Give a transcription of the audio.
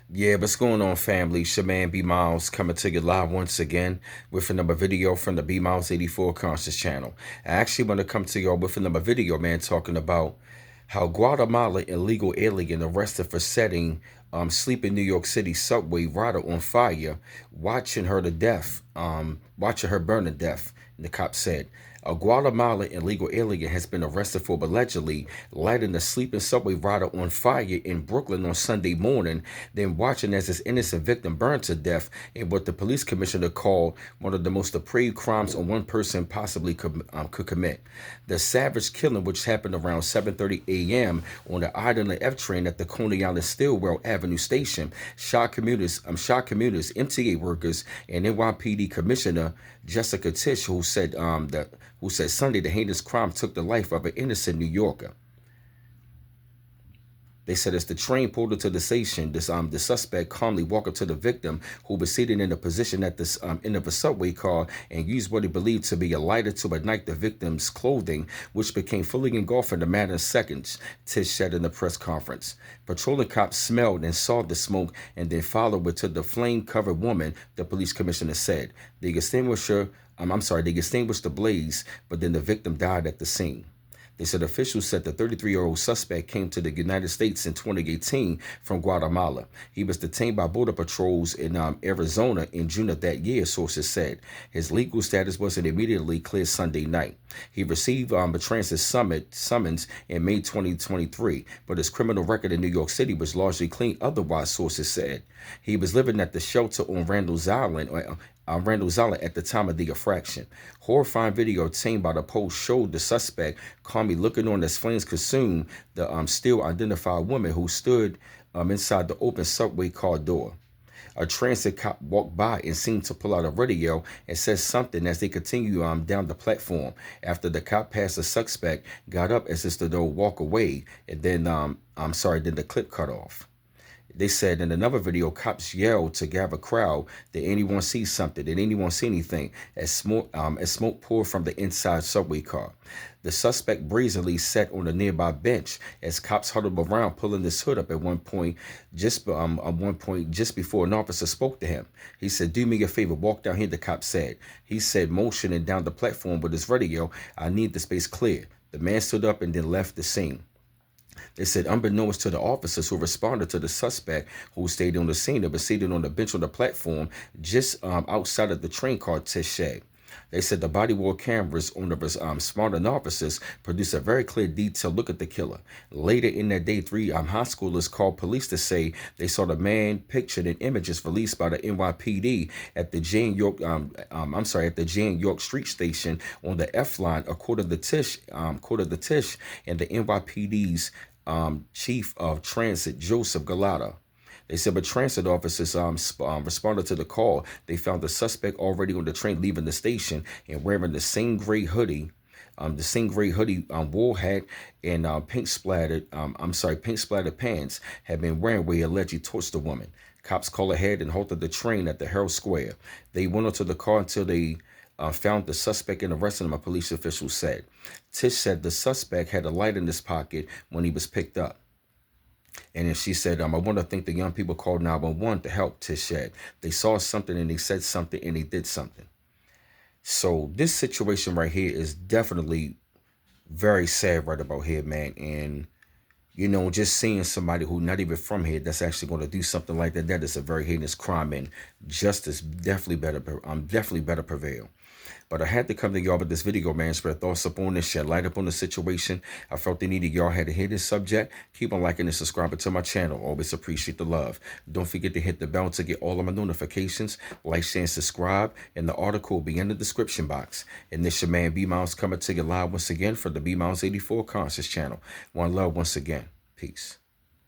Yeah, what's going on, family? It's your man B Miles coming to you live once again with another video from the B Miles 84 Conscious channel. I actually want to come to y'all with another video, man, talking about how Guatemala illegal alien arrested for setting sleeping New York City subway rider on fire, watching her to death, watching her burn to death. And the cop said, a Guatemalan illegal alien has been arrested for allegedly lighting a sleeping subway rider on fire in Brooklyn on Sunday morning, then watching as his innocent victim burned to death in what the police commissioner called one of the most depraved crimes on one person possibly could commit. The savage killing, which happened around 7:30 a.m. on the Island F train at the Coney Island Stillwell Avenue station, shocked commuters, MTA workers, and NYPD Commissioner Jessica Tisch, who said Sunday the heinous crime took the life of an innocent New Yorker. They said as the train pulled into the station, the suspect calmly walked up to the victim, who was seated in a position at the end of a subway car, and used what he believed to be a lighter to ignite the victim's clothing, which became fully engulfed in a matter of seconds, Tish said in the press conference. Patrolling cops smelled and saw the smoke and then followed it to the flame-covered woman, the police commissioner said. They extinguished the blaze, but then the victim died at the scene. They said officials said the 33-year-old suspect came to the United States in 2018 from Guatemala. He was detained by border patrols in Arizona in June of that year, sources said. His legal status wasn't immediately cleared Sunday night. He received a transit summons in May 2023, but his criminal record in New York City was largely clean otherwise, sources said. He was living at the shelter on Randall's Island at the time of the infraction. Horrifying video obtained by the Post showed the suspect calmly looking on as flames consumed the still identified woman who stood inside the open subway car door. A transit cop walked by and seemed to pull out a radio and said something as they continued down the platform. After the cop passed, the suspect got up as if to walk away, and then then the clip cut off. They said in another video, cops yelled to gather a crowd. Did anyone see something? Did anyone see anything? As smoke poured from the inside subway car. The suspect brazenly sat on a nearby bench as cops huddled around, pulling his hood up at one point just before an officer spoke to him. He said, "Do me a favor, walk down here," the cop said. He said, motioning down the platform with his radio, "I need the space clear." The man stood up and then left the scene. They said, unbeknownst to the officers who responded to the suspect, who stayed on the scene and was seated on the bench on the platform just outside of the train car, Tish. They said the body-worn cameras on the responding officers produced a very clear, detailed look at the killer. Later in that day, three high schoolers called police to say they saw the man pictured in images released by the NYPD at the Jane York Street station on the F line, according to Tish and the NYPD's chief of transit, Joseph Galata. They said, but transit officers responded to the call. They found the suspect already on the train leaving the station and wearing the same gray hoodie, wool hat, and pink splattered pants had been wearing where he allegedly torched the woman. Cops called ahead and halted the train at the Herald Square. They went onto the car until they found the suspect and arrested him, a police official said. Tish said the suspect had a light in his pocket when he was picked up. And then she said, I want to thank the young people called 911 to help, Tish said. They saw something and they said something and they did something. So this situation right here is definitely very sad right about here, man. And, you know, just seeing somebody who not even from here that's actually going to do something like that, that is a very heinous crime, and justice definitely better prevail. But I had to come to y'all with this video, man, spread thoughts upon this, shed light upon the situation. I felt the need of y'all had to hear this subject. Keep on liking and subscribing to my channel. Always appreciate the love. Don't forget to hit the bell to get all of my notifications. Like, share, and subscribe. And the article will be in the description box. And this your man B Miles coming to you live once again for the B Miles 84 Conscious channel. One love once again. Peace.